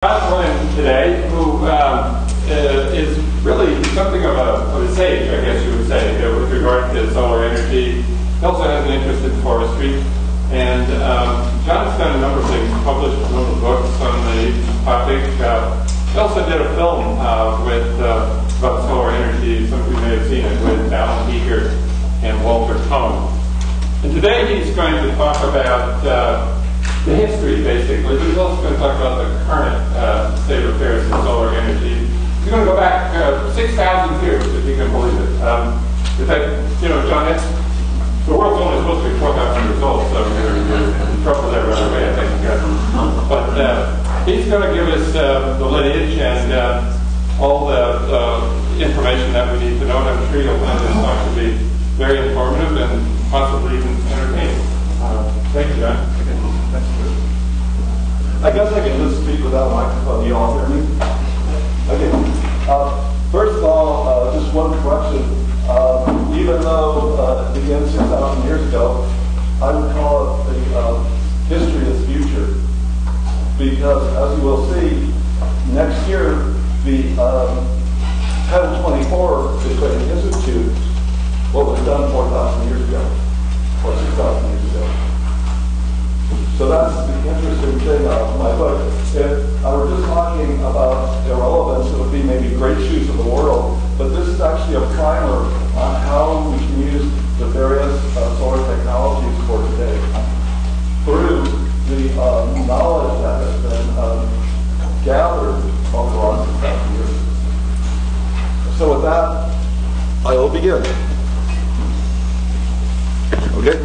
Perlin today, who is really something of a sage, I guess you would say, with regard to solar energy. He also has an interest in forestry. And John's done a number of things, published a number of books on the topic. He also did a film about solar energy. Some of you may have seen it, with Alan Eager and Walter Cohn. And today he's going to talk about the history, basically, but he's also going to talk about the current state of affairs in solar energy. He's going to go back 6,000 years, if you can believe it. In fact, John, the world's only supposed to be 4,000 years old, so you're in trouble there right away, I think. But he's going to give us the lineage and all the information that we need to know, and I'm sure you'll find this talk to be very informative and possibly even entertaining. Thank you, John. I guess I can just speak without a microphone. You all hear me? Okay. First of all, just one correction. Even though it began 6,000 years ago, I would call it the history of the future. Because as you will see, next year, the 1024 is going to institute what was done 4,000 years ago, or 6,000 years ago. So that's the interesting thing of my book. If I were just talking about irrelevance, it would be maybe great shoes of the world, but this is actually a primer on how we can use the various solar technologies for today through the knowledge that has been gathered over the last 6,000 years. So with that, I will begin. Okay.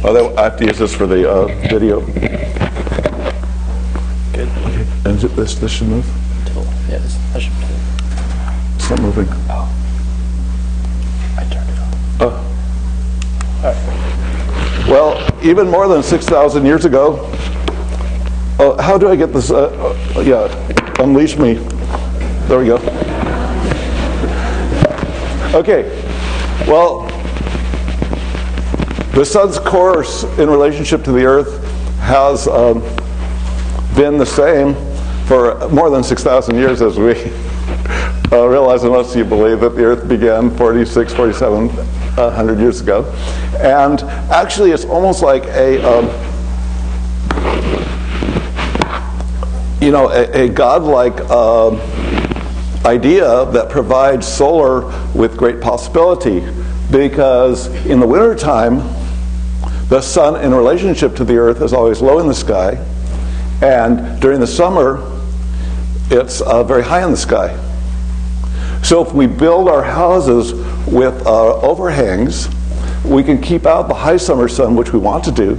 Oh, I have to use this for the video. Good. Okay. And this should move? Yeah, that should move. It's not moving. Oh. I turned it on. Oh. All right. Well, even more than 6,000 years ago, how do I get this? Yeah, unleash me. There we go. Okay. Well, the sun's course in relationship to the Earth has been the same for more than 6,000 years, as we realize, unless you believe that the Earth began 4,700 years ago. And actually, it's almost like a godlike idea that provides solar with great possibility, because in the wintertime, the sun in relationship to the Earth is always low in the sky, and during the summer, it's very high in the sky. So if we build our houses with overhangs, we can keep out the high summer sun, which we want to do,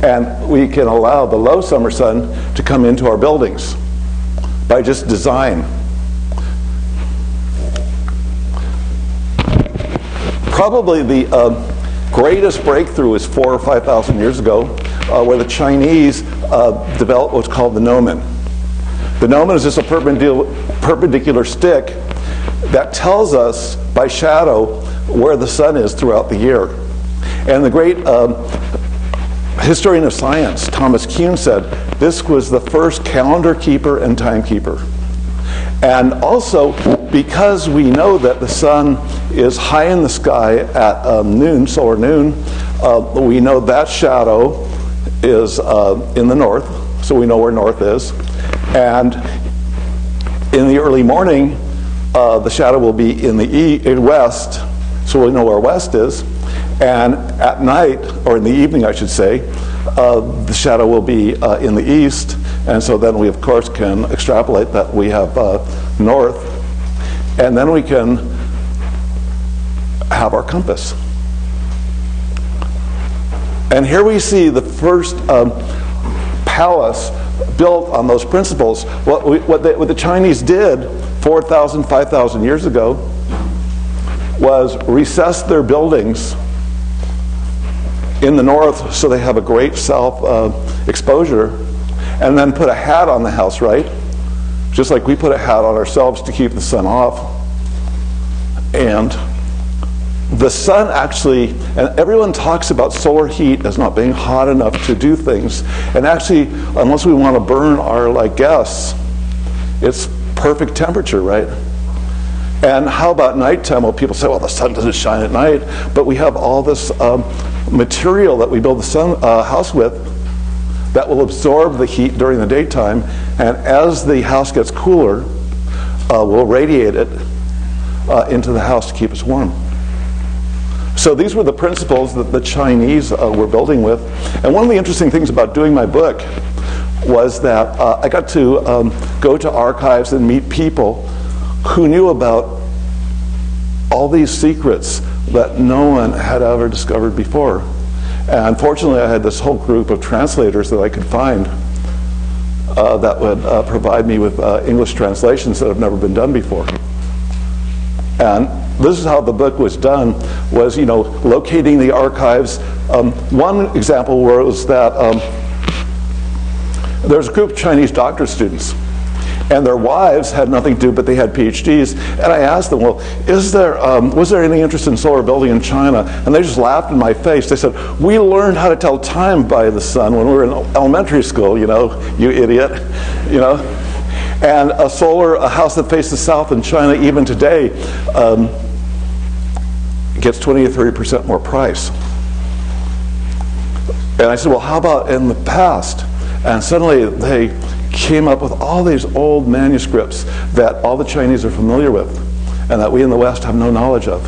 and we can allow the low summer sun to come into our buildings by just design. Probably the greatest breakthrough is 4,000 or 5,000 years ago, where the Chinese developed what's called the gnomon. The gnomon is just a perpendicular stick that tells us by shadow where the sun is throughout the year. And the great historian of science, Thomas Kuhn, said this was the first calendar keeper and timekeeper. And also, because we know that the sun is high in the sky at noon, solar noon, we know that shadow is in the north, so we know where north is. And in the early morning, the shadow will be in the west, so we know where west is. And at night, or in the evening I should say, the shadow will be in the east, and so then we of course can extrapolate that we have north, and then we can have our compass. And here we see the first palace built on those principles. What the Chinese did 4,000, 5,000 years ago was recess their buildings in the north so they have a great south exposure, and then put a hat on the house, right? Just like we put a hat on ourselves to keep the sun off. And the sun actually, and everyone talks about solar heat as not being hot enough to do things, and actually, unless we want to burn our like guests, it's perfect temperature, right? And how about nighttime? Well, people say, well, the sun doesn't shine at night, but we have all this material that we build the house with that will absorb the heat during the daytime, and as the house gets cooler, we'll radiate it into the house to keep us warm. So these were the principles that the Chinese were building with. And one of the interesting things about doing my book was that I got to go to archives and meet people who knew about all these secrets that no one had ever discovered before. And fortunately, I had this whole group of translators that I could find that would provide me with English translations that have never been done before. And this is how the book was done, was, you know, locating the archives. One example was that there's a group of Chinese doctor students, and their wives had nothing to do, but they had PhDs. And I asked them, well, was there any interest in solar building in China? And they just laughed in my face. They said, we learned how to tell time by the sun when we were in elementary school, you know, you idiot, you know. And a house that faces south in China, even today, gets 20 to 30% more price. And I said, well, how about in the past? And suddenly they came up with all these old manuscripts that all the Chinese are familiar with and that we in the West have no knowledge of,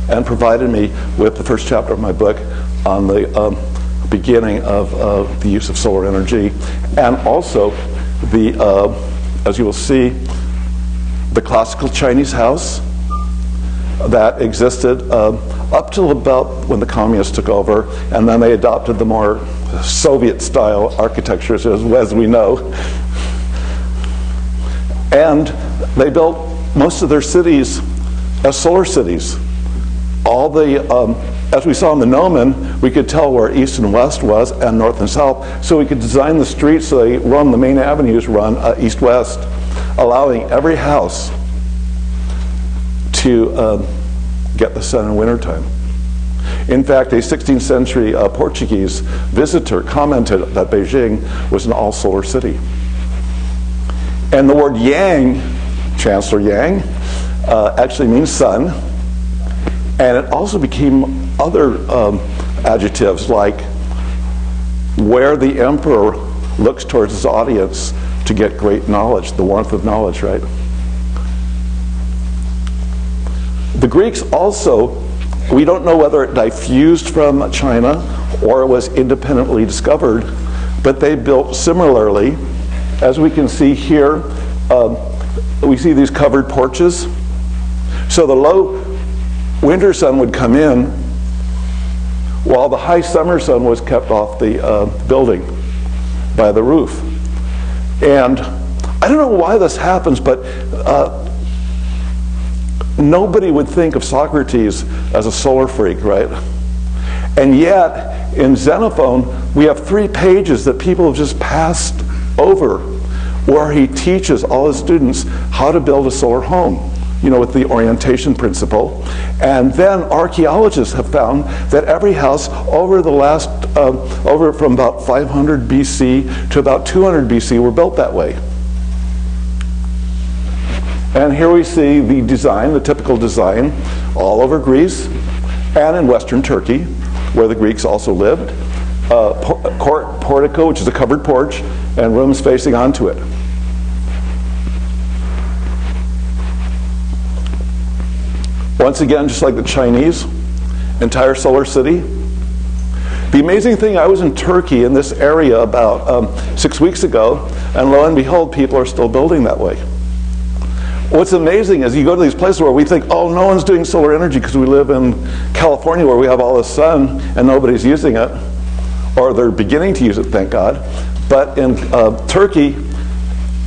and provided me with the first chapter of my book on the beginning of the use of solar energy, and also the, as you will see, the classical Chinese house that existed up till about when the communists took over, and then they adopted the more Soviet-style architectures, as we know. And they built most of their cities as solar cities. All the, as we saw in the gnomon, we could tell where east and west was, and north and south, so we could design the streets so they run, the main avenues run east-west, allowing every house to get the sun in wintertime. In fact, a 16th century Portuguese visitor commented that Beijing was an all-solar city. And the word yang, Chancellor Yang, actually means sun. And it also became other adjectives like where the emperor looks towards his audience to get great knowledge, the warmth of knowledge, right? The Greeks also, we don't know whether it diffused from China or it was independently discovered, but they built similarly. As we can see here, we see these covered porches. So the low winter sun would come in while the high summer sun was kept off the building by the roof. And I don't know why this happens, but nobody would think of Socrates as a solar freak, right? And yet, in Xenophon, we have 3 pages that people have just passed over where he teaches all his students how to build a solar home, you know, with the orientation principle. And then archaeologists have found that every house over the last, over from about 500 BC to about 200 BC were built that way. And here we see the design, the typical design, all over Greece and in Western Turkey, where the Greeks also lived. Portico, which is a covered porch, and rooms facing onto it. Once again, just like the Chinese, entire solar city. The amazing thing, I was in Turkey in this area about 6 weeks ago, and lo and behold, people are still building that way. What's amazing is you go to these places where we think, oh, no one's doing solar energy because we live in California where we have all the sun and nobody's using it, or they're beginning to use it, thank God. But in Turkey,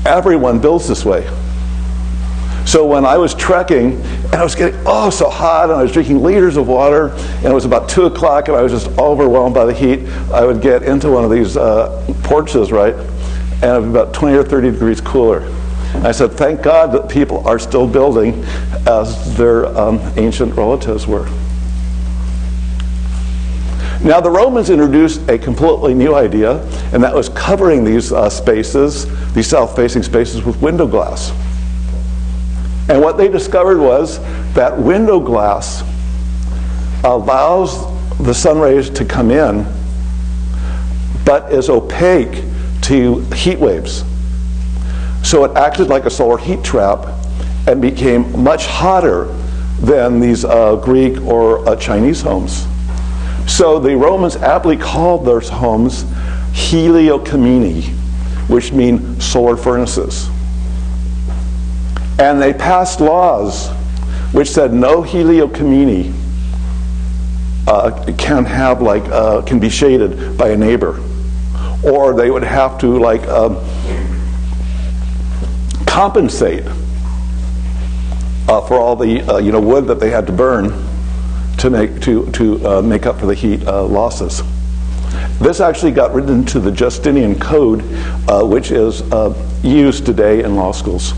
everyone builds this way. So when I was trekking, and I was getting, oh, so hot, and I was drinking liters of water, and it was about 2 o'clock, and I was just overwhelmed by the heat, I would get into one of these porches, right, and it was about 20 or 30 degrees cooler. And I said, thank God that people are still building as their ancient relatives were. Now the Romans introduced a completely new idea, and that was covering these spaces, these south-facing spaces, with window glass. And what they discovered was that window glass allows the sun rays to come in, but is opaque to heat waves. So it acted like a solar heat trap and became much hotter than these Greek or Chinese homes. So the Romans aptly called their homes heliocamini, which mean solar furnaces. And they passed laws which said no heliocamini can be shaded by a neighbor, or they would have to compensate for all the wood that they had to burn to make up for the heat losses. This actually got written into the Justinian Code, which is used today in law schools.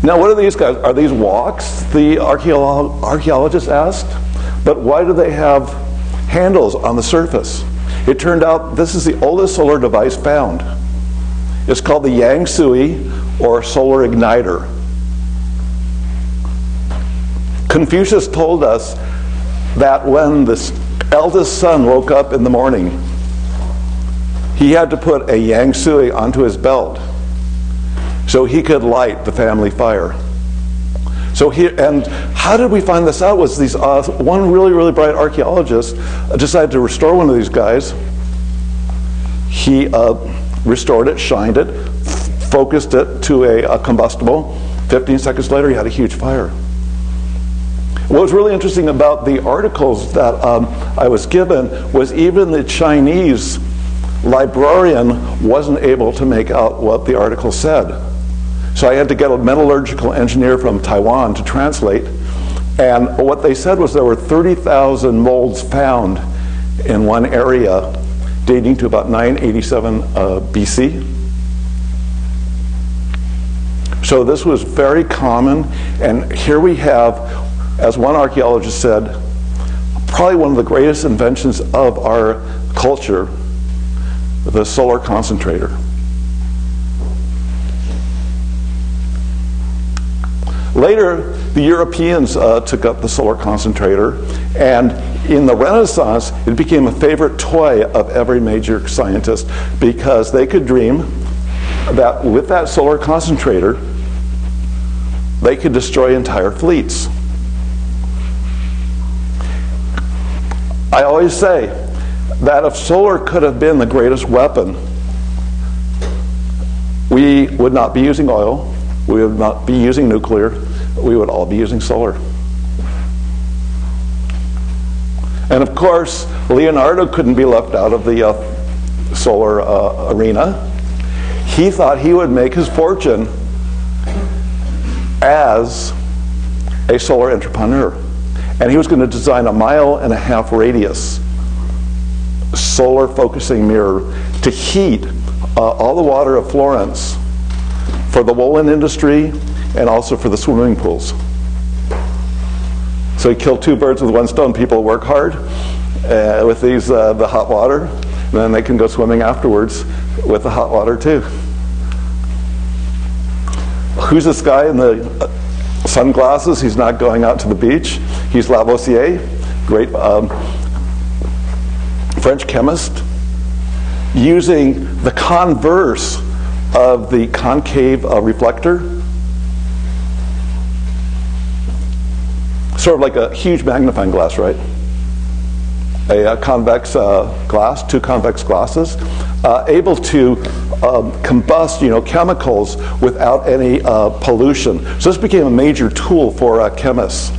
Now, what are these guys? Are these walks? The archaeologists asked. But why do they have handles on the surface? It turned out this is the oldest solar device found. It's called the yang sui, or solar igniter. Confucius told us that when the eldest son woke up in the morning, he had to put a yang sui onto his belt so he could light the family fire. And how did we find this out? Was these one really bright archaeologist decided to restore one of these guys. He restored it, shined it, focused it to a combustible. 15 seconds later, he had a huge fire. What was really interesting about the articles that I was given was even the Chinese librarian wasn't able to make out what the article said. So I had to get a metallurgical engineer from Taiwan to translate. And what they said was there were 30,000 molds found in one area dating to about 987 BC. So this was very common. And here we have, as one archaeologist said, probably one of the greatest inventions of our culture, the solar concentrator. Later, the Europeans took up the solar concentrator, and in the Renaissance, it became a favorite toy of every major scientist because they could dream that with that solar concentrator, they could destroy entire fleets. I always say that if solar could have been the greatest weapon, we would not be using oil, we would not be using nuclear, we would all be using solar. And of course, Leonardo couldn't be left out of the solar arena. He thought he would make his fortune as a solar entrepreneur. And he was going to design a 1.5 mile radius solar focusing mirror to heat all the water of Florence for the woolen industry and also for the swimming pools. So he killed two birds with one stone. People work hard with these the hot water, and then they can go swimming afterwards with the hot water too. Who's this guy in the sunglasses? He's not going out to the beach. He's Lavoisier, great French chemist, using the converse of the concave reflector, sort of like a huge magnifying glass, right? A convex glass, two convex glasses, able to combust, chemicals without any pollution. So this became a major tool for chemists.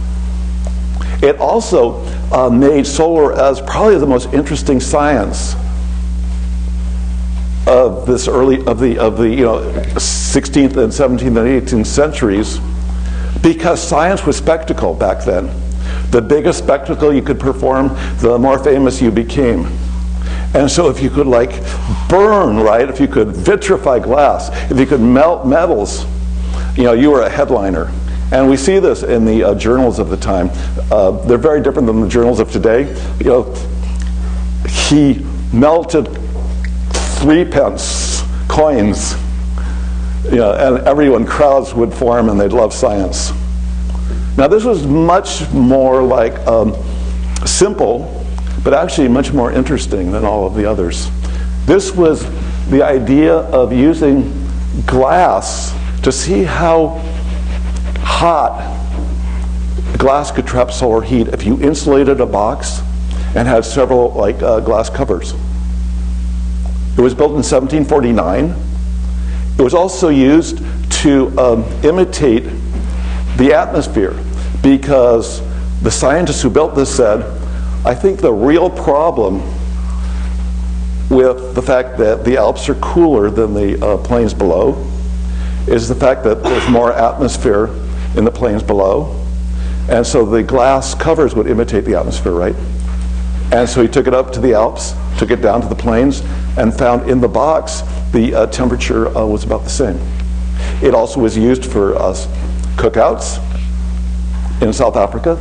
It also made solar as probably the most interesting science of this the 16th and 17th and 18th centuries, because science was spectacle back then. The bigger spectacle you could perform, the more famous you became. And so if you could burn, right? If you could vitrify glass, if you could melt metals, you were a headliner. And we see this in the journals of the time. They're very different than the journals of today. You know, he melted 3-pence coins, you know, and crowds would form and they'd love science. Now this was much more like simple, but actually much more interesting than all of the others. This was the idea of using glass to see how hot glass could trap solar heat if you insulated a box and had several glass covers. It was built in 1749. It was also used to imitate the atmosphere, because the scientists who built this said, I think the real problem with the fact that the Alps are cooler than the plains below is the fact that there's more atmosphere in the plains below. And so the glass covers would imitate the atmosphere, right? And so he took it up to the Alps, took it down to the plains, and found in the box the temperature was about the same. It also was used for cookouts in South Africa.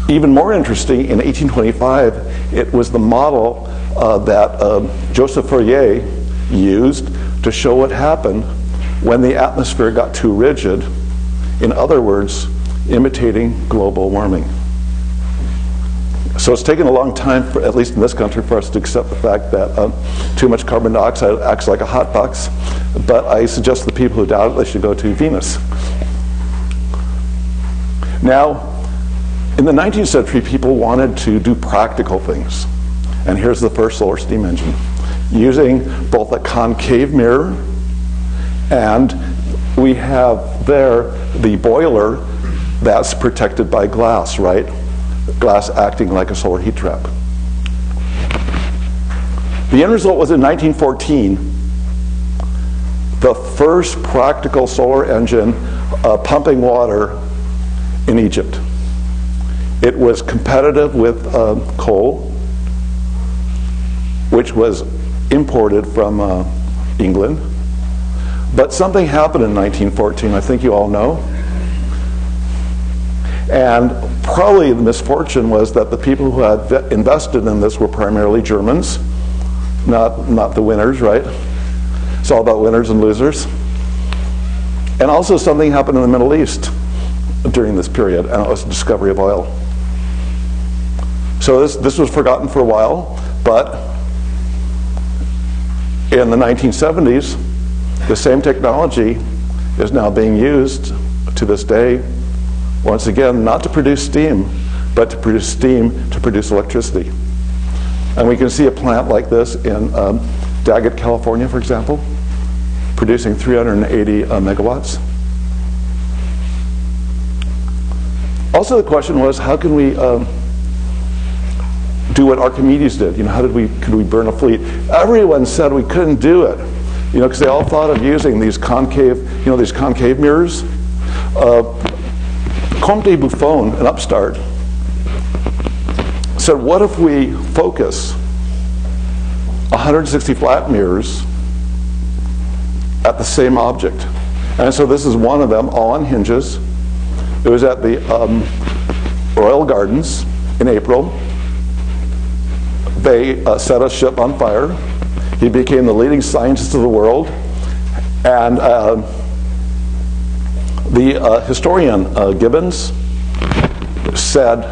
Even more interesting, in 1825, it was the model that Joseph Fourier used to show what happened when the atmosphere got too rigid. In other words, imitating global warming. So it's taken a long time, at least in this country, for us to accept the fact that too much carbon dioxide acts like a hot box. But I suggest to the people who doubt it, they should go to Venus. Now, in the 19th century, people wanted to do practical things. And here's the first solar steam engine, using both a concave mirror, and we have there the boiler that's protected by glass, right? Glass acting like a solar heat trap. The end result was in 1914, the first practical solar engine pumping water in Egypt. It was competitive with coal, which was imported from England. But something happened in 1914, I think you all know. And probably the misfortune was that the people who had invested in this were primarily Germans, not the winners, right? It's all about winners and losers. And also something happened in the Middle East during this period, and it was the discovery of oil. So this was forgotten for a while, but in the 1970s, the same technology is now being used to this day, once again, not to produce steam, but to produce steam to produce electricity. And we can see a plant like this in Daggett, California, for example, producing 380 megawatts. Also, the question was, how can we do what Archimedes did? You know, could we burn a fleet? Everyone said we couldn't do it, you know, because they all thought of using these concave mirrors. Comte de Buffon, an upstart, said, what if we focus 160 flat mirrors at the same object? And so this is one of them, all on hinges. It was at the Royal Gardens in April. They set a ship on fire. He became the leading scientist of the world. And the historian Gibbons said,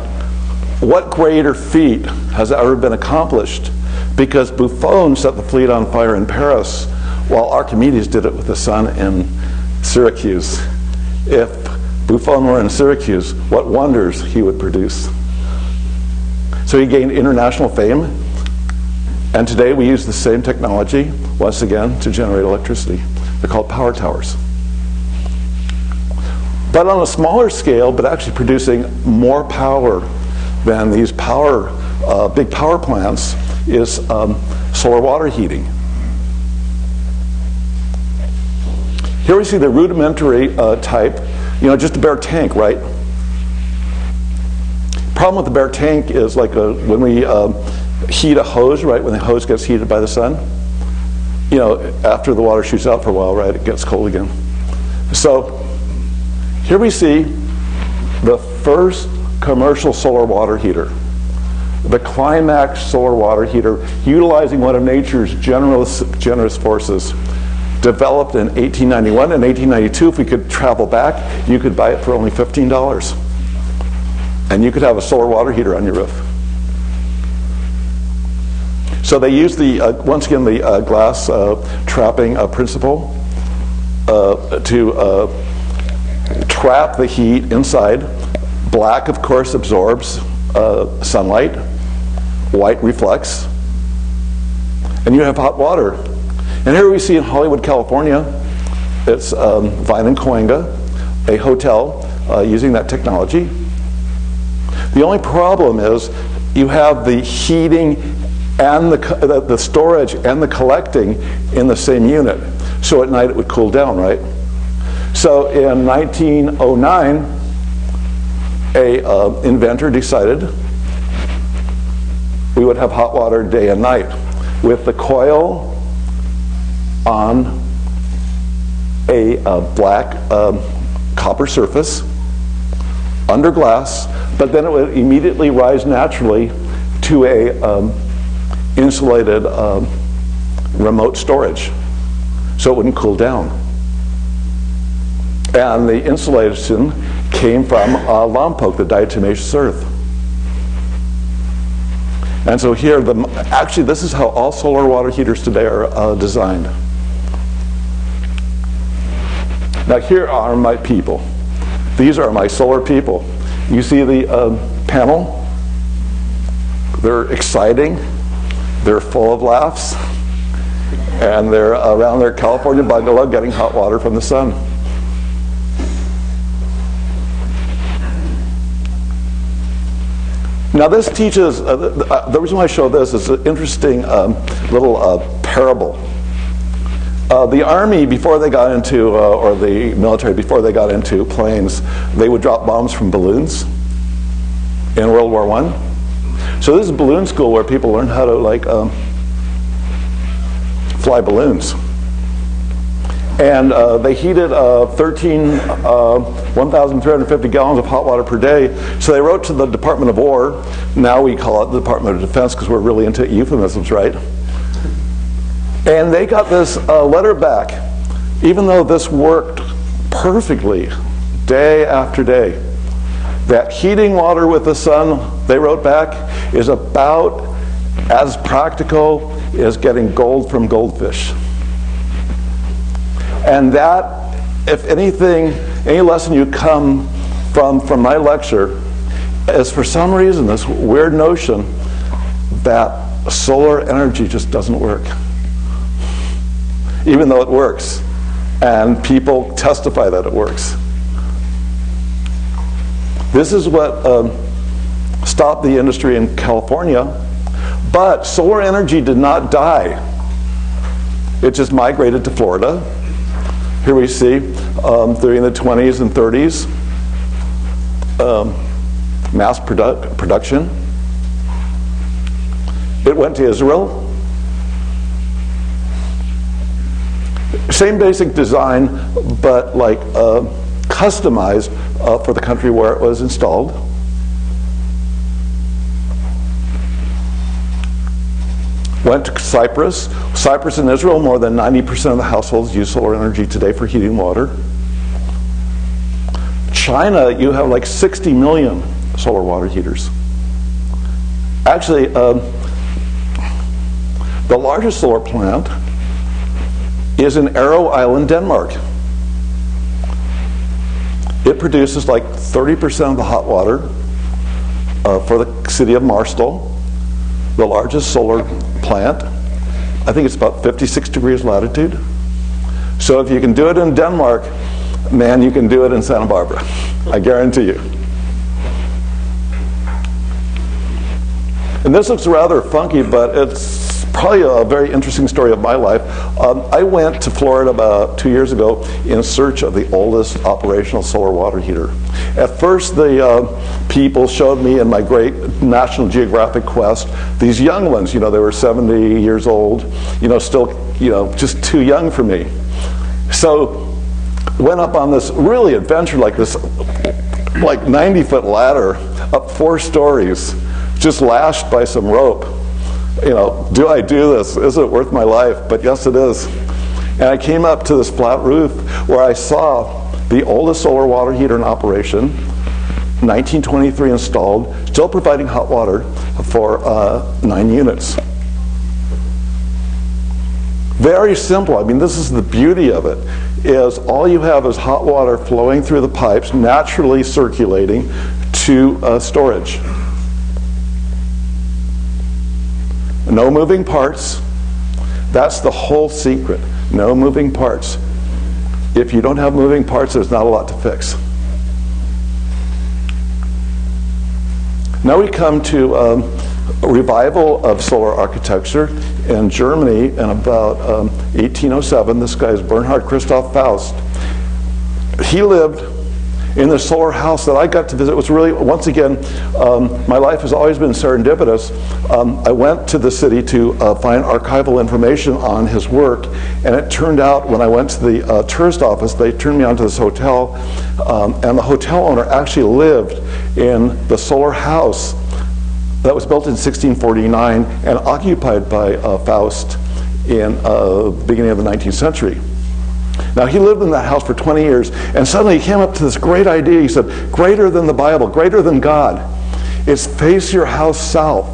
what greater feat has ever been accomplished? Because Buffon set the fleet on fire in Paris, while Archimedes did it with the sun in Syracuse. If Buffon were in Syracuse, what wonders he would produce. So he gained international fame, and today we use the same technology, once again, to generate electricity. They're called power towers. But on a smaller scale, but actually producing more power than these big power plants, is solar water heating. Here we see the rudimentary type, you know, just a bare tank, right? Problem with the bare tank is like when we heat a hose, right? When the hose gets heated by the sun, you know, after the water shoots out for a while, right, it gets cold again. So here we see the first commercial solar water heater, the Climax solar water heater, utilizing one of nature's generous forces, developed in 1891. In 1892, if we could travel back, you could buy it for only $15. And you could have a solar water heater on your roof. So they used once again, the glass trapping principle to trap the heat inside. Black, of course, absorbs sunlight. White reflects. And you have hot water. And here we see in Hollywood, California, it's Vine and Coenga, a hotel using that technology. The only problem is you have the heating and the storage and the collecting in the same unit. So at night it would cool down, right? So in 1909, a inventor decided we would have hot water day and night with the coil on a black copper surface under glass, but then it would immediately rise naturally to a insulated remote storage, so it wouldn't cool down. And the insulation came from Lompoc, the diatomaceous earth. And so here, actually this is how all solar water heaters today are designed. Now here are my people. These are my solar people. You see the panel? They're exciting. They're full of laughs. And they're around their California bungalow getting hot water from the sun. Now this teaches, the reason why I show this is an interesting little parable. The Army, before they got into, or the military, before they got into planes, they would drop bombs from balloons in World War I. So this is balloon school where people learn how to fly balloons. And they heated 1,350 gallons of hot water per day. So they wrote to the Department of War. Now we call it the Department of Defense because we're really into euphemisms, right? And they got this letter back, even though this worked perfectly day after day. That heating water with the sun, they wrote back, is about as practical as getting gold from goldfish. And that, if anything, any lesson you come from my lecture is for some reason this weird notion that solar energy just doesn't work. Even though it works. And people testify that it works. This is what stopped the industry in California. But solar energy did not die. It just migrated to Florida. Here we see during the 20s and 30s, mass production. It went to Israel. Same basic design, but like customized for the country where it was installed. Went to Cyprus. Cyprus and Israel, more than 90% of the households use solar energy today for heating water. China, you have like 60 million solar water heaters. Actually, the largest solar plant is in Aero Island, Denmark. It produces like 30% of the hot water for the city of Marstal, the largest solar plant. I think it's about 56 degrees latitude. So if you can do it in Denmark, man, you can do it in Santa Barbara. I guarantee you. And this looks rather funky, but it's probably a very interesting story of my life. I went to Florida about 2 years ago in search of the oldest operational solar water heater. At first, the people showed me in my great National Geographic quest these young ones. You know, they were 70 years old. You know, still, you know, just too young for me. So went up on this really adventure, like this, like 90-foot ladder up 4 stories, just lashed by some rope. You know, do I do this? Is it worth my life? But yes, it is. And I came up to this flat roof where I saw the oldest solar water heater in operation, 1923 installed, still providing hot water for 9 units. Very simple. I mean, this is the beauty of it, is all you have is hot water flowing through the pipes, naturally circulating to storage. No moving parts. That's the whole secret. No moving parts. If you don't have moving parts, there's not a lot to fix. Now we come to a revival of solar architecture in Germany in about 1807. This guy is Bernhard Christoph Faust. He lived in the solar house that I got to visit. It was really, once again, my life has always been serendipitous. I went to the city to find archival information on his work, and it turned out when I went to the tourist office, they turned me on to this hotel, and the hotel owner actually lived in the solar house that was built in 1649 and occupied by Faust in the beginning of the 19th century. Now, he lived in that house for 20 years, and suddenly he came up to this great idea. He said, greater than the Bible, greater than God, is face your house south.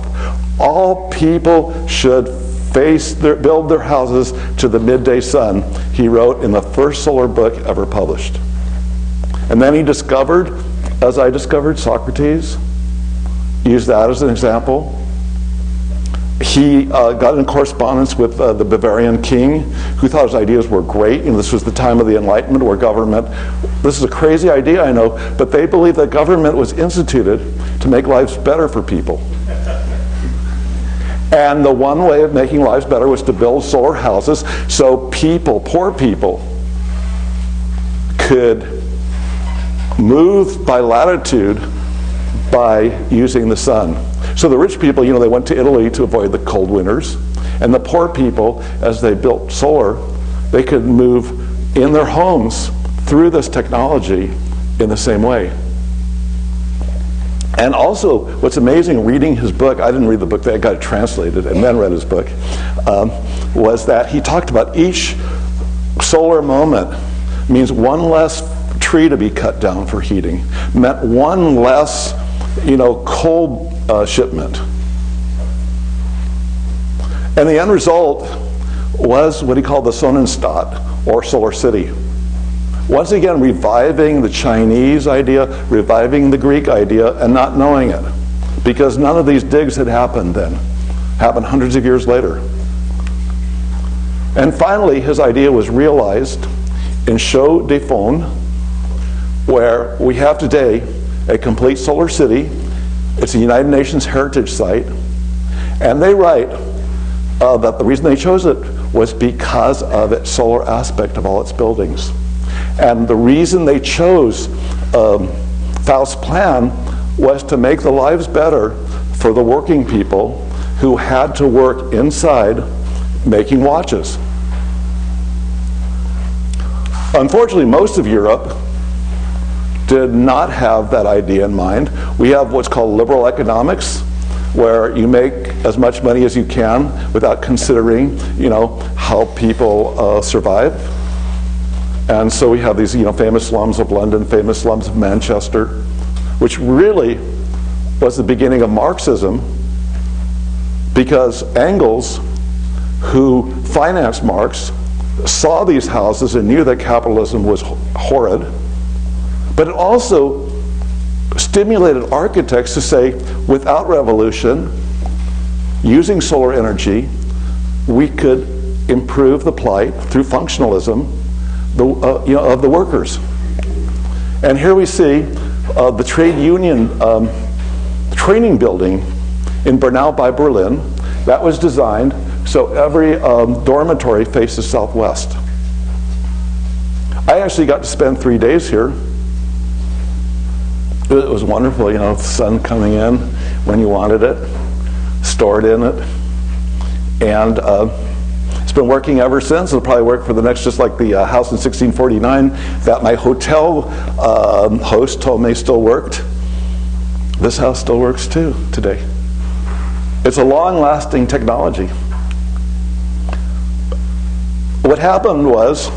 All people should build their houses to the midday sun, he wrote in the first solar book ever published. And then he discovered, as I discovered, Socrates, used that as an example. He got in correspondence with the Bavarian king, who thought his ideas were great. You know, this was the time of the Enlightenment, where government, this is a crazy idea, I know, but they believed that government was instituted to make lives better for people. And the one way of making lives better was to build solar houses so people, poor people, could move by latitude by using the sun. So the rich people, you know, they went to Italy to avoid the cold winters, and the poor people, as they built solar, they could move in their homes through this technology in the same way. And also, what's amazing reading his book, I didn't read the book, I got it translated and then read his book, was that he talked about each solar moment means one less tree to be cut down for heating, meant one less, you know, cold shipment. And the end result was what he called the Sonnenstadt, or solar city. Once again, reviving the Chinese idea, reviving the Greek idea, and not knowing it. Because none of these digs had happened then. Happened hundreds of years later. And finally, his idea was realized in Chaux de Fonds, where we have today a complete solar city. It's a United Nations heritage site. And they write that the reason they chose it was because of its solar aspect of all its buildings. And the reason they chose Faust's plan was to make the lives better for the working people who had to work inside making watches. Unfortunately, most of Europe did not have that idea in mind. We have what's called liberal economics, where you make as much money as you can without considering, you know, how people survive. And so we have these, you know, famous slums of London, famous slums of Manchester, which really was the beginning of Marxism, because Engels, who financed Marx, saw these houses and knew that capitalism was horrid, but it also stimulated architects to say, without revolution, using solar energy, we could improve the plight through functionalism of the workers. And here we see the trade union training building in Bernau by Berlin. That was designed so every dormitory faces southwest. I actually got to spend 3 days here. It was wonderful, you know, the sun coming in when you wanted it, stored in it, and been working ever since. It'll probably work for the next, just like the house in 1649 that my hotel host told me still worked. This house still works too today. It's a long-lasting technology. What happened was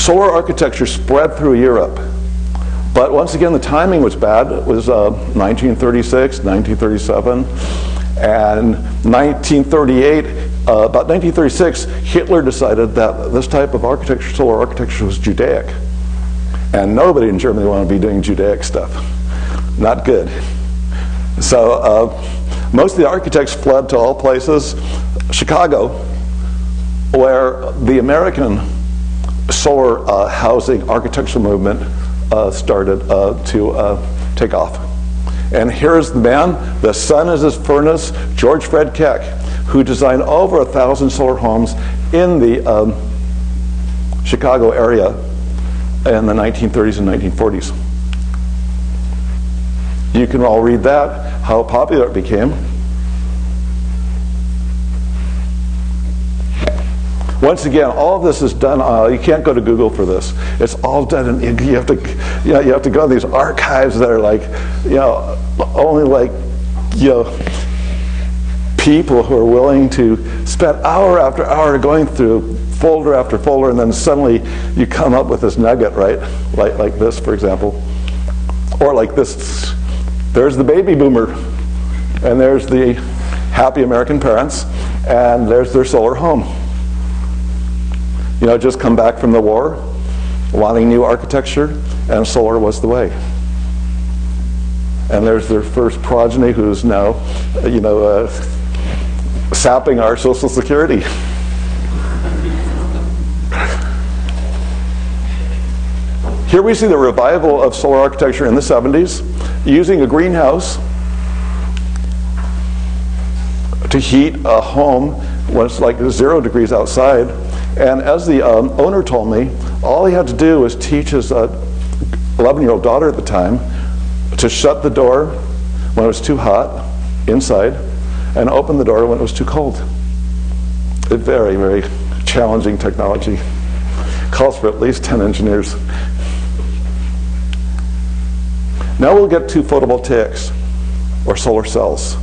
solar architecture spread through Europe. But once again, the timing was bad. It was 1936, 1937, and 1938. About 1936, Hitler decided that this type of architecture, solar architecture, was Judaic. And nobody in Germany wanted to be doing Judaic stuff. Not good. So most of the architects fled to all places. Chicago, where the American solar housing architectural movement started to take off. And here's the man, the sun is his furnace, George Fred Keck, who designed over 1,000 solar homes in the Chicago area in the 1930s and 1940s. You can all read that, how popular it became. Once again, all of this is done. You can't go to Google for this. It's all done in. You have to go to these archives that are like, only like, people who are willing to spend hour after hour going through folder after folder, and then suddenly you come up with this nugget, right? Like this, for example, or like this. There's the baby boomer, and there's the happy American parents, and there's their solar home. Just come back from the war, wanting new architecture, and solar was the way. And there's their first progeny who's now, sapping our Social Security. Here we see the revival of solar architecture in the 70s, using a greenhouse to heat a home when it's like 0 degrees outside. And as the owner told me, all he had to do was teach his 11-year-old daughter at the time to shut the door when it was too hot inside and open the door when it was too cold. A very, very challenging technology. Calls for at least 10 engineers. Now we'll get to photovoltaics, or solar cells.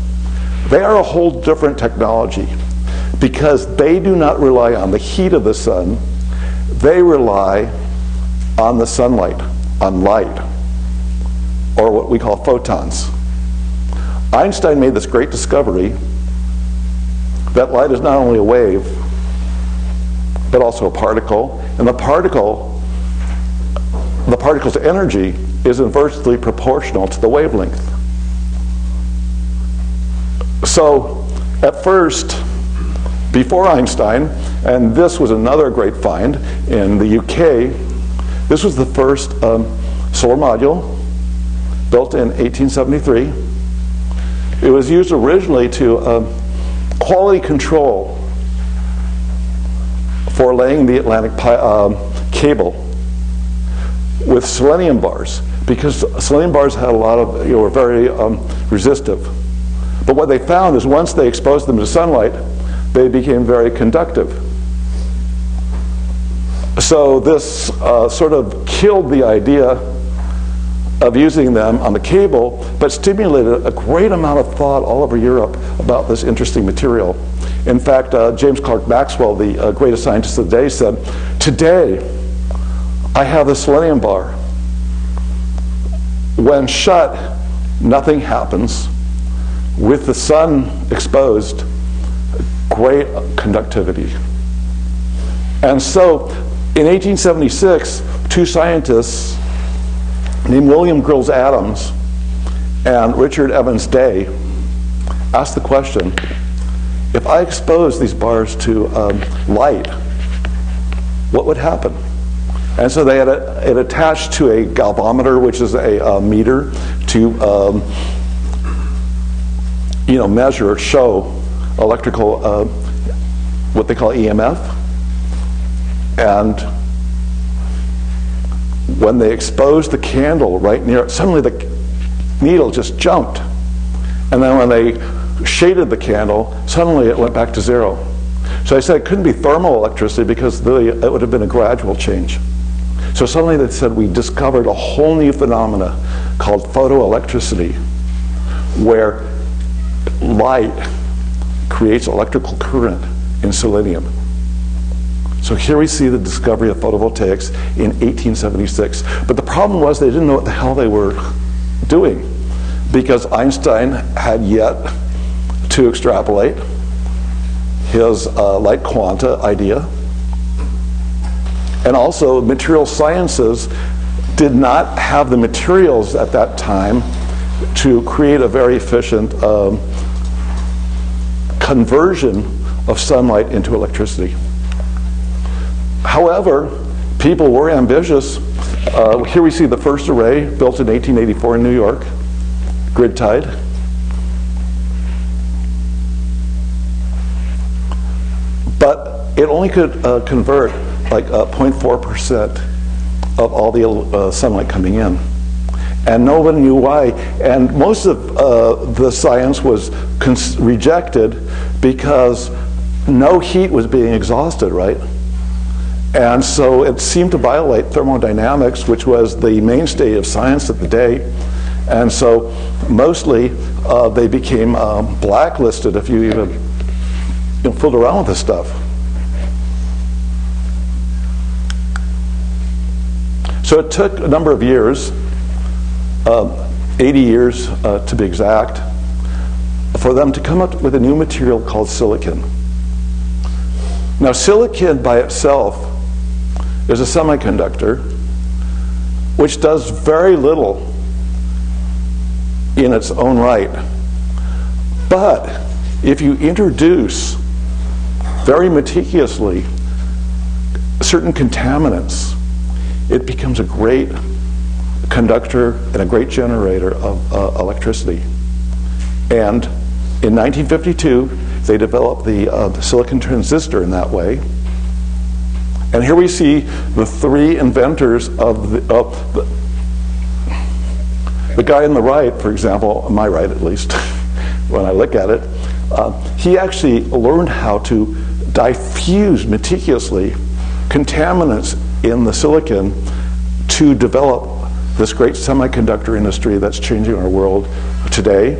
They are a whole different technology because they do not rely on the heat of the sun. They rely on the sunlight, on light, or what we call photons. Einstein made this great discovery that light is not only a wave, but also a particle, and the particle's energy is inversely proportional to the wavelength. So at first, before Einstein, and this was another great find in the UK, this was the first solar module built in 1873. It was used originally to quality control for laying the Atlantic cable with selenium bars, because selenium bars had a lot of, were very resistive. But what they found is once they exposed them to sunlight, they became very conductive. So this sort of killed the idea of using them on the cable, but stimulated a great amount of thought all over Europe about this interesting material. In fact, James Clerk Maxwell, the greatest scientist of the day, said, "Today, I have a selenium bar. When shut, nothing happens. With the sun exposed, great conductivity." And so, in 1876, two scientists named William Grills Adams and Richard Evans Day asked the question, if I expose these bars to light, what would happen? And so they had it attached to a galvanometer, which is a meter, to measure, show electrical, what they call EMF. And when they exposed the candle right near it, suddenly the needle just jumped. And then when they shaded the candle, suddenly it went back to 0. So I said it couldn't be thermal electricity because it would have been a gradual change. So suddenly they said we discovered a whole new phenomena called photoelectricity, where light creates electrical current in selenium. So here we see the discovery of photovoltaics in 1876. But the problem was they didn't know what the hell they were doing, because Einstein had yet to extrapolate his light quanta idea. And also, material sciences did not have the materials at that time to create a very efficient conversion of sunlight into electricity. However, people were ambitious. Here we see the first array built in 1884 in New York, grid-tied. But it only could convert like 0.4% of all the sunlight coming in. And no one knew why. And most of the science was rejected because no heat was being exhausted, right? And so it seemed to violate thermodynamics, which was the mainstay of science at the day. And so mostly they became blacklisted if you even fooled around with this stuff. So it took a number of years, 80 years to be exact, for them to come up with a new material called silicon. Now silicon by itself is a semiconductor which does very little in its own right. But if you introduce very meticulously certain contaminants, it becomes a great conductor and a great generator of electricity. And in 1952, they developed the silicon transistor in that way. And here we see the three inventors of the guy on the right, for example, on my right at least, when I look at it, he actually learned how to diffuse meticulously contaminants in the silicon to develop this great semiconductor industry that's changing our world today.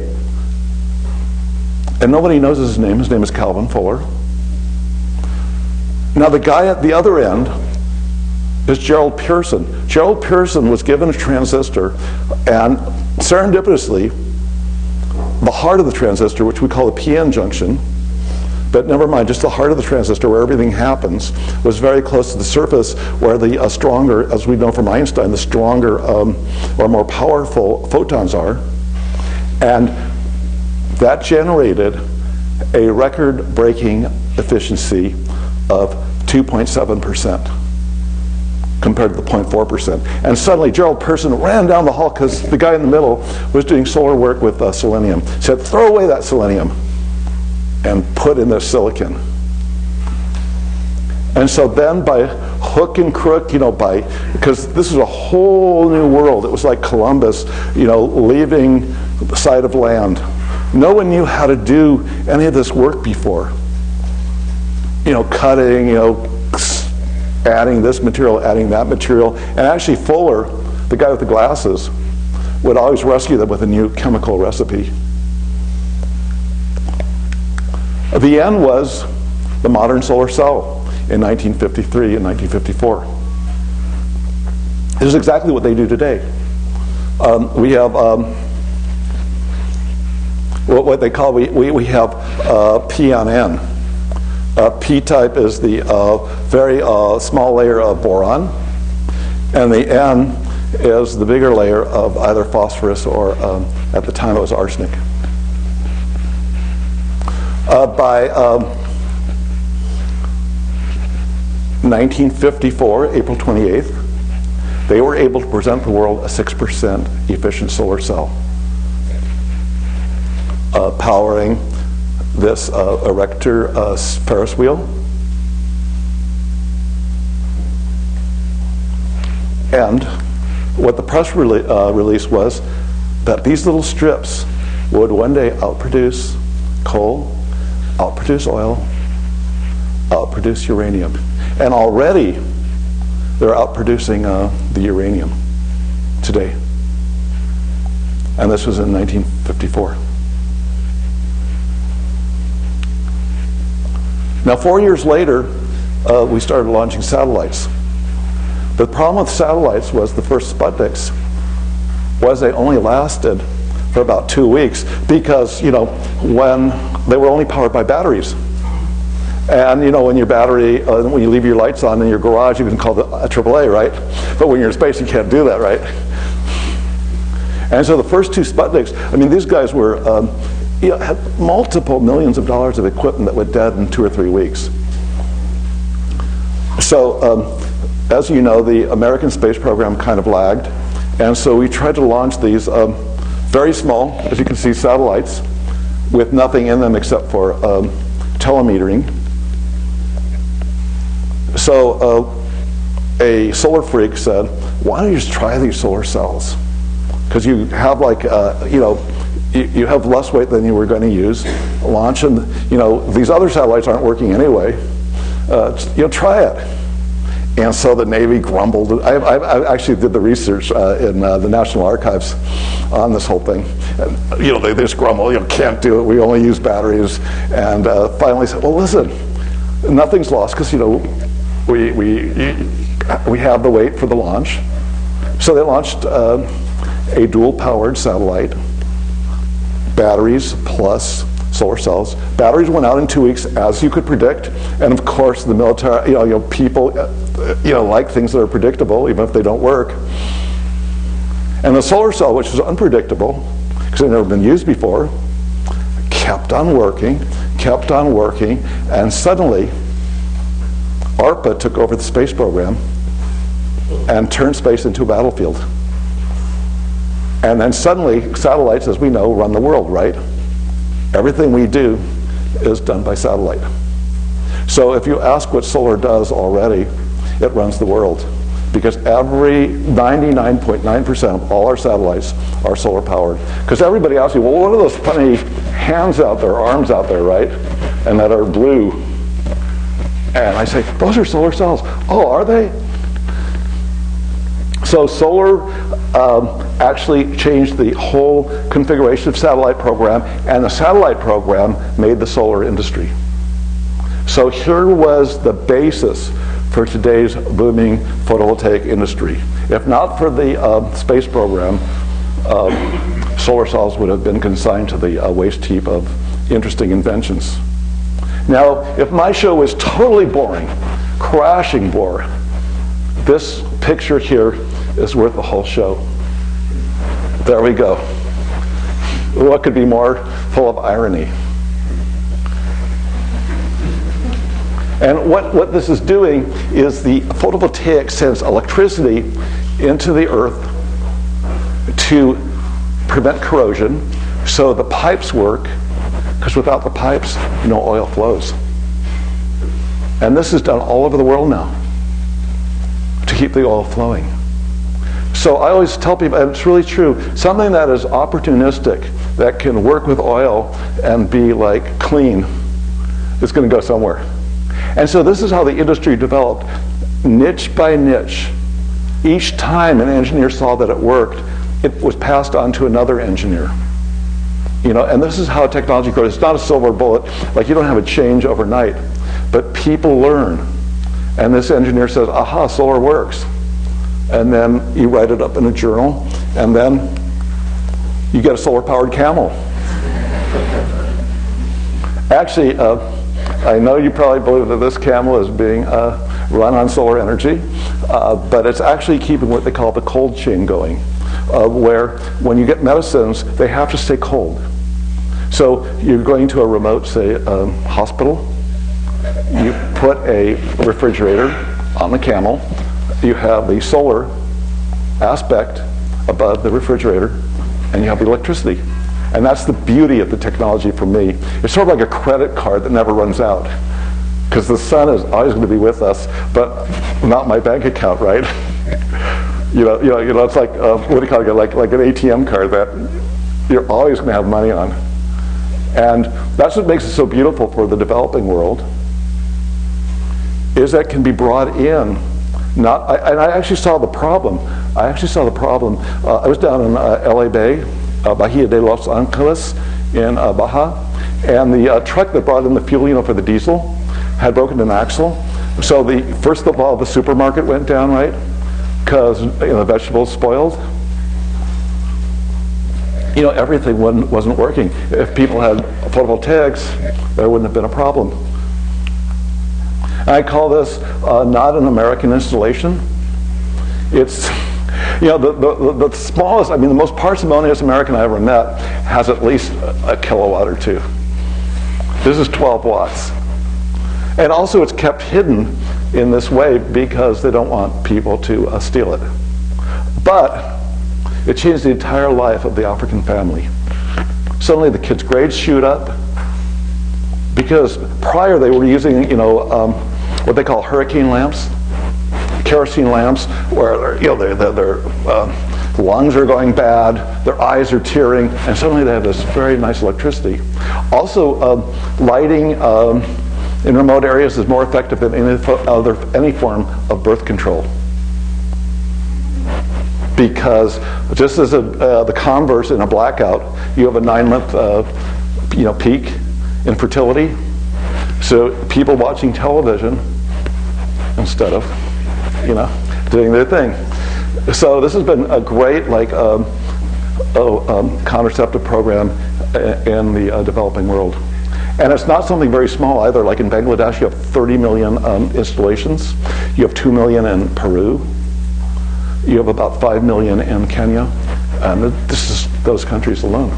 And nobody knows his name. His name is Calvin Fuller. Now the guy at the other end is Gerald Pearson. Gerald Pearson was given a transistor, and serendipitously, the heart of the transistor, which we call the p-n junction, but never mind, just the heart of the transistor where everything happens, was very close to the surface where the stronger, as we know from Einstein, the stronger or more powerful photons are. And that generated a record-breaking efficiency of 2.7% compared to the 0.4%. And suddenly Gerald Pearson ran down the hall because the guy in the middle was doing solar work with selenium. Said, throw away that selenium and put in the silicon. And so then by hook and crook, because this is a whole new world. It was like Columbus, leaving the side of land. No one knew how to do any of this work before. Cutting, adding this material, adding that material. And actually Fuller, the guy with the glasses, would always rescue them with a new chemical recipe. The end was the modern solar cell in 1953 and 1954. This is exactly what they do today. We have what they call, we have P on N. P-type is the very small layer of boron, and the N is the bigger layer of either phosphorus or, at the time it was arsenic. By 1954, April 28th, they were able to present the world a 6% efficient solar cell, powering this erector Ferris wheel. And what the press release was that these little strips would one day outproduce coal, outproduce oil, outproduce uranium. And already they're outproducing the uranium today. And this was in 1954. Now 4 years later, we started launching satellites. The problem with satellites was the first Sputniks was they only lasted for about 2 weeks because, when they were only powered by batteries. And when your battery, when you leave your lights on in your garage, you can call it a AAA, right? But when you're in space, you can't do that, right? And so the first two Sputniks, these guys were, had multiple millions of dollars of equipment that went dead in 2 or 3 weeks. So, as you know, the American space program kind of lagged. And so we tried to launch these very small, as you can see, satellites with nothing in them except for telemetering. So a solar freak said, why don't you just try these solar cells? Because you have you have less weight than you were going to use. Launch, and these other satellites aren't working anyway. Try it. And so the Navy grumbled. I actually did the research in the National Archives on this whole thing. And, they just grumble, can't do it, we only use batteries. And finally said, well, listen, nothing's lost because, we have the weight for the launch. So they launched a dual-powered satellite, batteries plus solar cells. Batteries went out in 2 weeks, as you could predict. And of course, the military, people, like things that are predictable, even if they don't work. And the solar cell, which is unpredictable, because they've never been used before, kept on working, and suddenly, ARPA took over the space program and turned space into a battlefield. And then suddenly, satellites, as we know, run the world, right? Everything we do is done by satellite. So if you ask what solar does already, it runs the world. Because every 99.9% of all our satellites are solar powered. Because everybody asks me, well, what are those funny hands out there, arms out there, right? And that are blue. And I say, those are solar cells. Oh, are they? So solar actually changed the whole configuration of satellite program, and the satellite program made the solar industry. So here was the basis for today's booming photovoltaic industry. If not for the space program, solar cells would have been consigned to the waste heap of interesting inventions. Now, if my show was totally boring, crashing bore, this picture here is worth the whole show. There we go. What could be more full of irony? And what this is doing is the photovoltaic sends electricity into the earth to prevent corrosion, so the pipes work, because without the pipes, no oil flows. And this is done all over the world now to keep the oil flowing. So I always tell people, and it's really true, something that is opportunistic, that can work with oil and be like clean, is going to go somewhere. And so this is how the industry developed, niche by niche. Each time an engineer saw that it worked, it was passed on to another engineer. And this is how technology grows. It's not a silver bullet, like you don't have a change overnight, but people learn. And this engineer says, aha, solar works. And then you write it up in a journal, and then you get a solar-powered camel. Actually, I know you probably believe that this camel is being run on solar energy, but it's actually keeping what they call the cold chain going, where when you get medicines, they have to stay cold. So you're going to a remote, say, hospital. You put a refrigerator on the camel. You have the solar aspect above the refrigerator, and you have the electricity. And that's the beauty of the technology for me. It's sort of like a credit card that never runs out, because the sun is always going to be with us, but not my bank account, right? It's like what do you call it? Like an ATM card that you're always going to have money on. And that's what makes it so beautiful for the developing world, is that it can be brought in. And I actually saw the problem. I was down in LA Bay, Bahia de Los Angeles in Baja, and the truck that brought in the fuel, for the diesel, had broken an axle. So first of all, the supermarket went down, right? Because the vegetables spoiled. Everything wasn't working. If people had photovoltaics, there wouldn't have been a problem. I call this not an American installation. It's, the smallest, the most parsimonious American I ever met has at least a kilowatt or two. This is 12 watts. And also it's kept hidden in this way because they don't want people to steal it. But it changed the entire life of the African family. Suddenly the kids' grades shoot up, because prior they were using, what they call hurricane lamps, kerosene lamps, where their lungs are going bad, their eyes are tearing, and suddenly they have this very nice electricity. Also, lighting in remote areas is more effective than any form of birth control. Because just as the converse in a blackout, you have a 9-month peak in fertility. So people watching television instead of doing their thing. So this has been a great contraceptive program in the developing world. And it's not something very small either. Like in Bangladesh, you have 30 million installations. You have 2 million in Peru. You have about 5 million in Kenya. And this is those countries alone.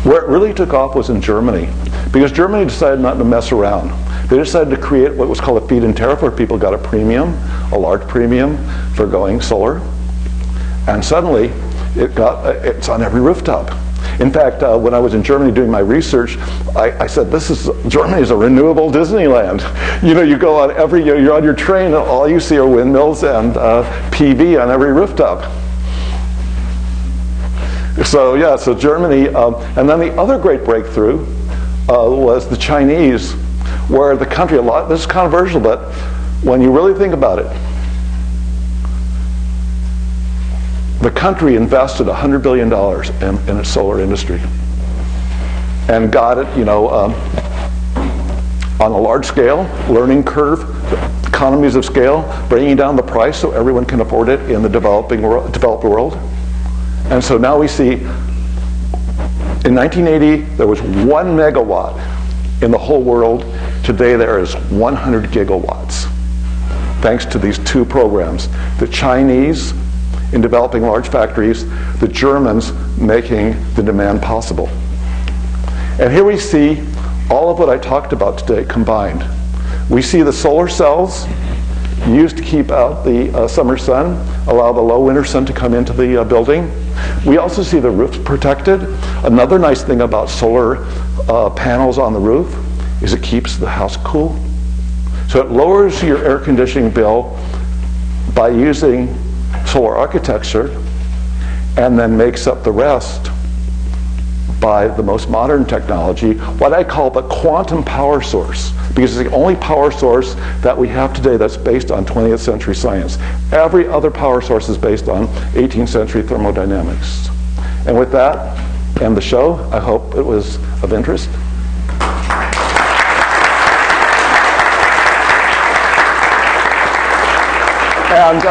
Where it really took off was in Germany, because Germany decided not to mess around. They decided to create what was called a feed-in tariff, where people got a premium, a large premium for going solar. And suddenly, it's on every rooftop. In fact, when I was in Germany doing my research, I said, Germany is a renewable Disneyland. You go on you're on your train, and all you see are windmills and PV on every rooftop. So Germany, and then the other great breakthrough was the Chinese, where the country, this is controversial, but when you really think about it, the country invested $100 billion in its solar industry and got it, on a large scale, learning curve, economies of scale, bringing down the price so everyone can afford it in the developed world. And so now we see, in 1980, there was 1 megawatt in the whole world. Today there is 100 gigawatts, thanks to these two programs. The Chinese in developing large factories, the Germans making the demand possible. And here we see all of what I talked about today combined. We see the solar cells used to keep out the summer sun, allow the low winter sun to come into the building. We also see the roofs protected. Another nice thing about solar panels on the roof is it keeps the house cool. So it lowers your air conditioning bill by using solar architecture, and then makes up the rest by the most modern technology, what I call the quantum power source, because it's the only power source that we have today that's based on 20th century science. Every other power source is based on 18th century thermodynamics. And with that, end the show. I hope it was of interest. And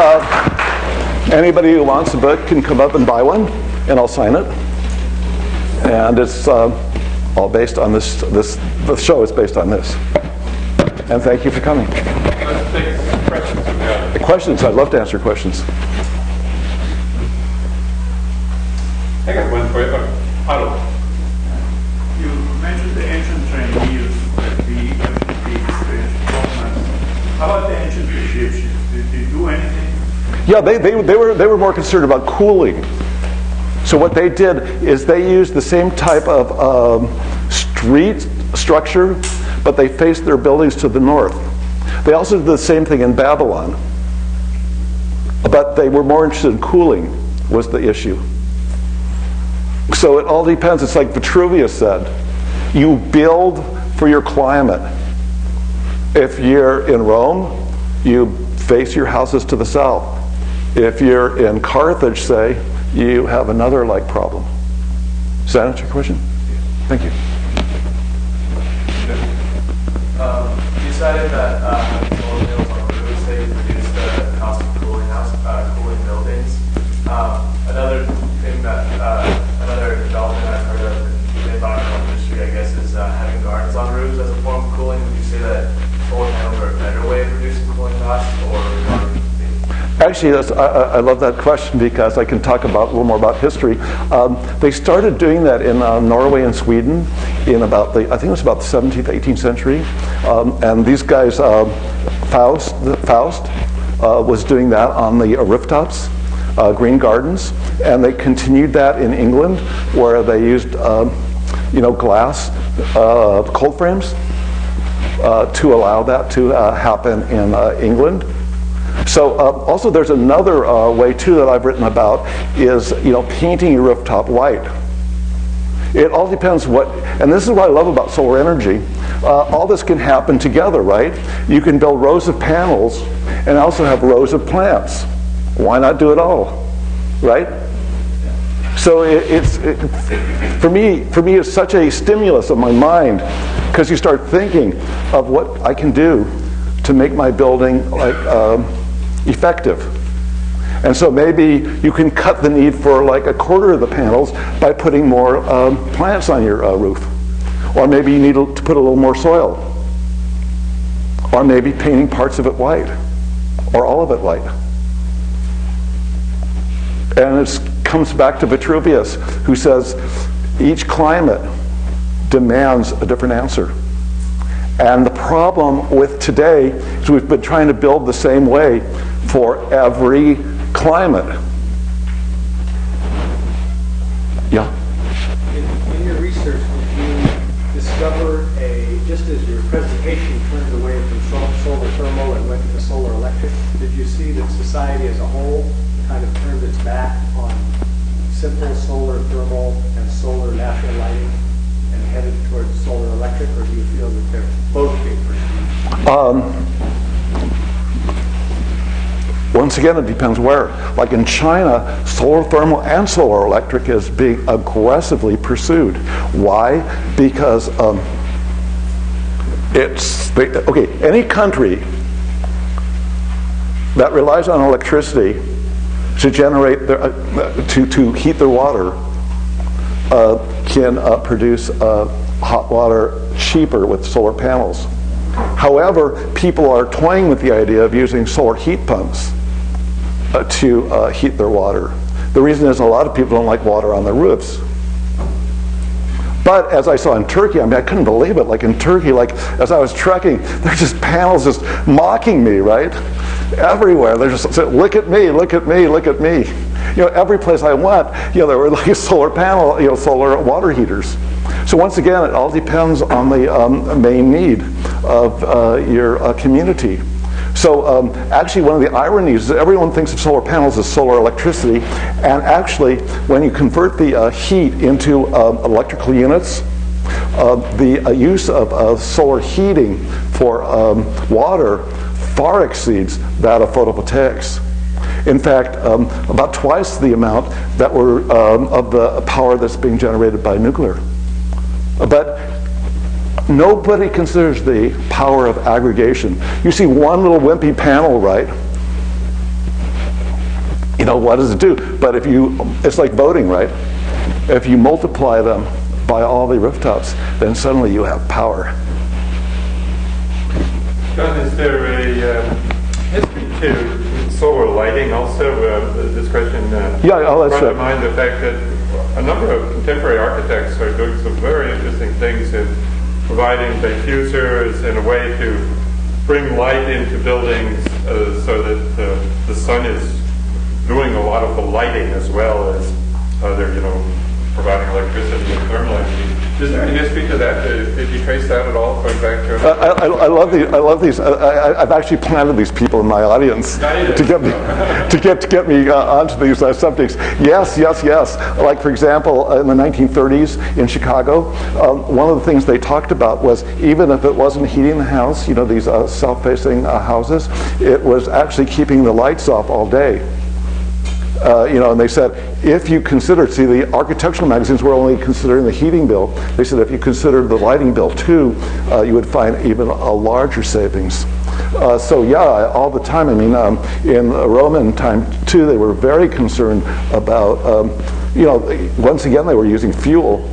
anybody who wants a book can come up and buy one, and I'll sign it. And it's all based on this. The show is based on this. And thank you for coming. Let's take some questions from the audience. Questions? I'd love to answer questions. I got one for you. Otto. You mentioned the ancient Chinese, How about the ancient Egyptians? Did they do anything? Yeah, they were more concerned about cooling. So what they did is they used the same type of street structure, but they faced their buildings to the north. They also did the same thing in Babylon, but they were more interested in cooling was the issue. So it all depends. It's like Vitruvius said. You build for your climate. If you're in Rome, you face your houses to the south. If you're in Carthage, say, you have another like problem. Does that answer your question? Thank you. You cited that solar panels on roofs, they reduce the cost of cooling buildings. Another thing another development I've heard of in the environmental industry, I guess, is having gardens on roofs as a form of cooling. Would you say that solar panels are a better way of reducing cooling costs, or? Actually, I love that question because I can talk about a little more about history. They started doing that in Norway and Sweden in about I think it was about the 17th, 18th century. And these guys, Faust was doing that on the rooftops, green gardens, and they continued that in England, where they used, glass cold frames to allow that to happen in England. So also there's another way too that I've written about is painting your rooftop white. It all depends and this is what I love about solar energy. All this can happen together, right? You can build rows of panels and also have rows of plants. Why not do it all, right? So for me it's such a stimulus of my mind because you start thinking of what I can do to make my building effective. And so maybe you can cut the need for like a quarter of the panels by putting more plants on your roof. Or maybe you need to put a little more soil. Or maybe painting parts of it white. Or all of it white. And it comes back to Vitruvius, who says each climate demands a different answer. And the problem with today is we've been trying to build the same way for every climate. Yeah? In your research, did you discover just as your presentation turned away from solar thermal and went to solar electric, did you see that society as a whole kind of turned its back on simple solar thermal and solar natural lighting and headed towards solar electric, or do you feel that they're both being pursued? Once again, it depends where. Like in China, solar thermal and solar electric is being aggressively pursued. Why? Because any country that relies on electricity to generate to heat their water can produce hot water cheaper with solar panels. However, people are toying with the idea of using solar heat pumps to heat their water. The reason is a lot of people don't like water on their roofs. But as I saw in Turkey, I couldn't believe it. Like in Turkey, as I was trekking, there's just panels just mocking me, right? Everywhere. They're just saying, look at me, look at me, look at me. Every place I went, there were like solar panel, solar water heaters. So once again, it all depends on the main need of your community. So actually, one of the ironies is everyone thinks of solar panels as solar electricity, and actually, when you convert the heat into electrical units, the use of solar heating for water far exceeds that of photovoltaics. In fact, about twice the amount that were of the power that's being generated by nuclear. But nobody considers the power of aggregation. You see one little wimpy panel, right? What does it do? But it's like voting, right? If you multiply them by all the rooftops, then suddenly you have power. John, is there a history to solar lighting also? This question brought to mind the fact that a number of contemporary architects are doing some very interesting things in providing diffusers in a way to bring light into buildings so that the sun is doing a lot of the lighting as well as other, providing electricity and thermal energy. Is there any history to that? Did you trace that at all, going back to? I love these. I've actually planted these people in my audience to get me onto these subjects. Yes. Like for example, in the 1930s in Chicago, one of the things they talked about was even if it wasn't heating the house, these south-facing houses, it was actually keeping the lights off all day. And they said, if you consider, see, the architectural magazines were only considering the heating bill. They said if you considered the lighting bill too, you would find even a larger savings. So yeah, all the time. I mean, in Roman time too, they were very concerned about, once again, they were using fuel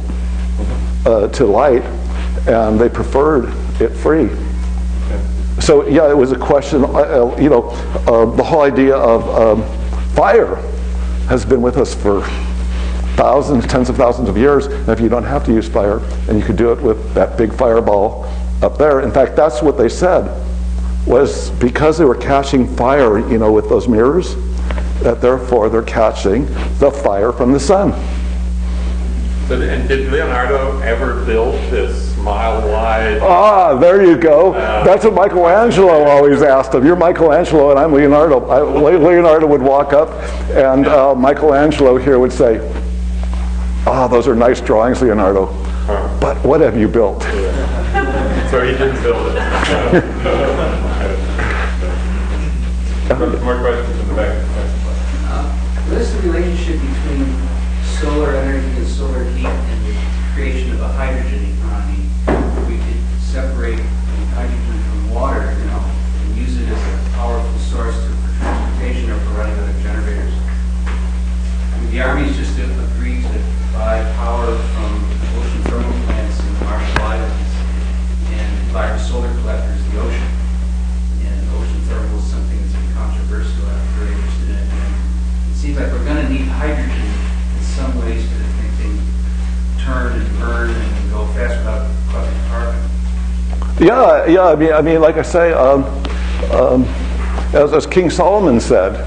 to light, and they preferred it free. So yeah, it was a question, the whole idea of fire has been with us for thousands, tens of thousands of years. And if you don't have to use fire, and you could do it with that big fireball up there. In fact, that's what they said, was because they were catching fire, with those mirrors, that therefore they're catching the fire from the sun. So, and did Leonardo ever build this mile-wide? Ah, there you go. That's what Michelangelo always asked him. You're Michelangelo and I'm Leonardo. Leonardo would walk up, and Michelangelo here would say, those are nice drawings, Leonardo, but what have you built? So he didn't build it. More questions in the back. What is the relationship between solar energy and solar heat and the creation of a hydrogen economy? We could separate hydrogen from water, and use it as a powerful source for transportation or for running other generators. I mean, the Army's just agreed to buy power from ocean thermal plants in the Marshall Islands and large solar collectors in the ocean. And ocean thermal is something that's been controversial. I'm very interested in it. And it seems like we're going to need hydrogen in some ways to make things turn and burn and go fast without causing carbon. Yeah. I mean, like I say, as King Solomon said,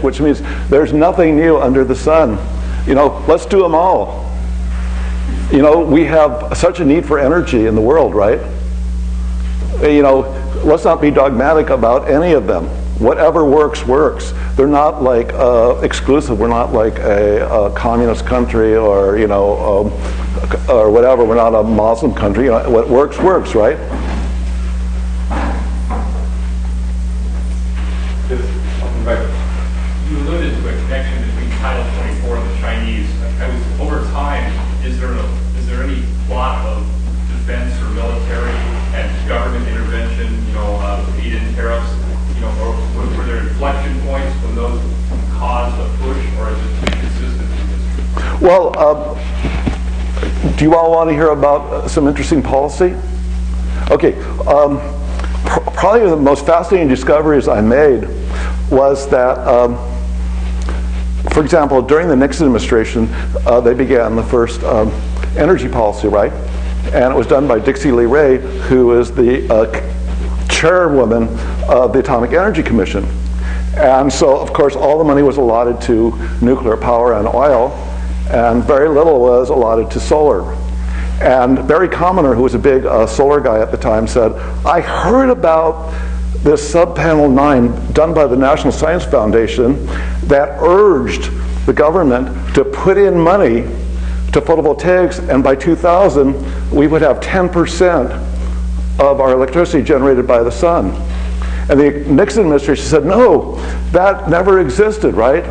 which means there's nothing new under the sun. Let's do them all. We have such a need for energy in the world, right? Let's not be dogmatic about any of them. Whatever works, works. They're not like exclusive. We're not like a communist country or or whatever. We're not a Muslim country. What works, works, right? You alluded to a connection between Title 24 and the Chinese. Over time, is there any plot of defense or military and government intervention, lead-in tariffs, or were there inflection points when those caused a push, or is it too consistent in history? Well, do you all want to hear about some interesting policy? Okay, probably the most fascinating discoveries I made was that, for example, during the Nixon administration, they began the first energy policy, right? And it was done by Dixie Lee Ray, who is the chairwoman of the Atomic Energy Commission. And so, of course, all the money was allotted to nuclear power and oil, and very little was allotted to solar. And Barry Commoner, who was a big solar guy at the time, said, I heard about this sub-panel 9 done by the National Science Foundation that urged the government to put in money to photovoltaics, and by 2000 we would have 10% of our electricity generated by the sun. And the Nixon administration said, no, that never existed, right?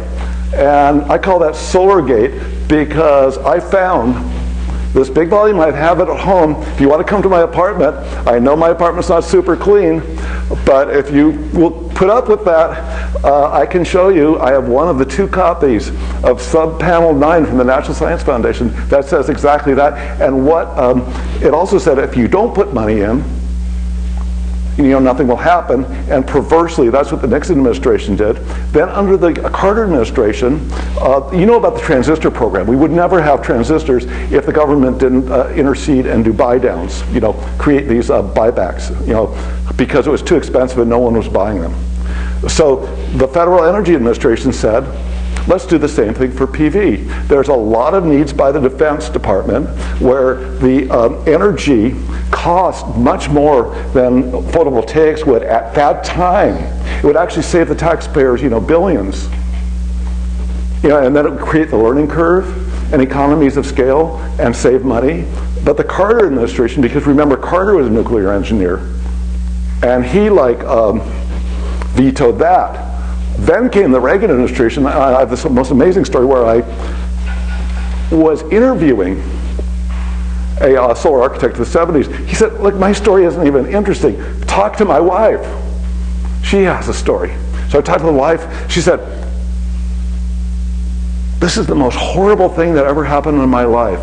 And I call that Solargate because I found this big volume. I have it at home. If you want to come to my apartment, I know my apartment's not super clean, but if you will put up with that, I can show you. I have one of the 2 copies of sub-panel 9 from the National Science Foundation that says exactly that. And what it also said, if you don't put money in, nothing will happen. And perversely, that's what the Nixon administration did. Then under the Carter administration, you know about the transistor program. We would never have transistors if the government didn't intercede and do buy downs, create these buybacks, because it was too expensive and no one was buying them. So the Federal Energy Administration said, Let's do the same thing for PV. There's a lot of needs by the Defense Department where the energy costs much more than photovoltaics would at that time. It would actually save the taxpayers, billions. And then it would create the learning curve and economies of scale and save money. But the Carter administration, because remember, Carter was a nuclear engineer, and he vetoed that. Then came the Reagan administration. I have this most amazing story where I was interviewing a solar architect of the 70s. He said, look, my story isn't even interesting. Talk to my wife. She has a story. So I talked to the wife. She said, this is the most horrible thing that ever happened in my life.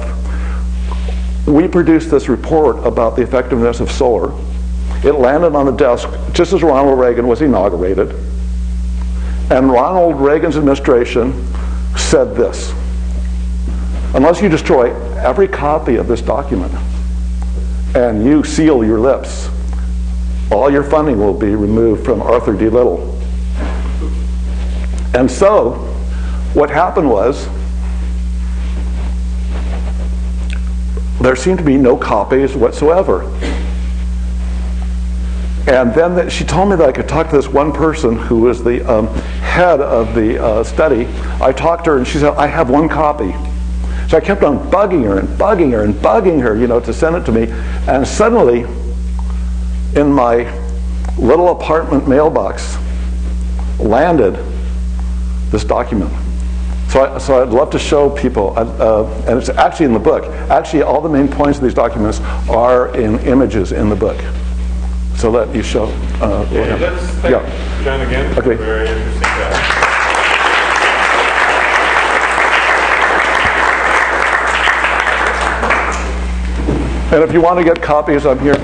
We produced this report about the effectiveness of solar. It landed on the desk just as Ronald Reagan was inaugurated. And Ronald Reagan's administration said this: unless you destroy every copy of this document and you seal your lips, all your funding will be removed from Arthur D. Little. And so, what happened was, there seemed to be no copies whatsoever. And then she told me that I could talk to this one person who was the head of the study. I talked to her and she said, I have one copy. So I kept on bugging her and bugging her and bugging her, to send it to me. And suddenly, in my little apartment mailbox, landed this document. So I'd love to show people, and it's actually in the book. Actually, all the main points of these documents are in images in the book. So let you show. Let's thank John again. Okay. Very interesting guy. And if you want to get copies, I'm here.